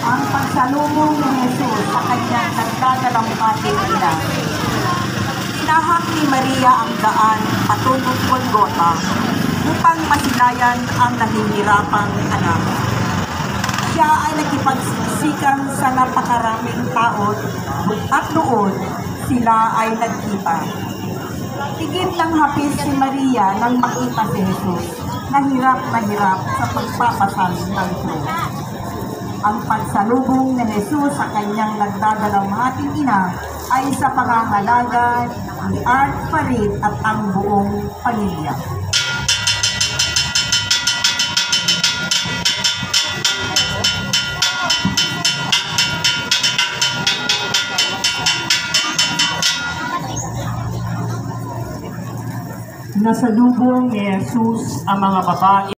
Ang pagsalubong ni Jesus sa kanyang nagdadalamhating ina. Tinahak ni Maria ang daan patungong Golgota upang masilayan ang nahihirapang anak. Siya ay nakipagsiksikan sa napakaraming tao at noon sila ay nagkita. Tigit ng hapis si Maria nang makita si Jesus na hirap sa pagpapasal ng krus. Ang pagsalubong ni Jesus sa kanyang nagdadalamhating ina ay sa pangangalaga ni Art Farid at ang buong pamilya. Nasalubong ni Jesus ang mga babae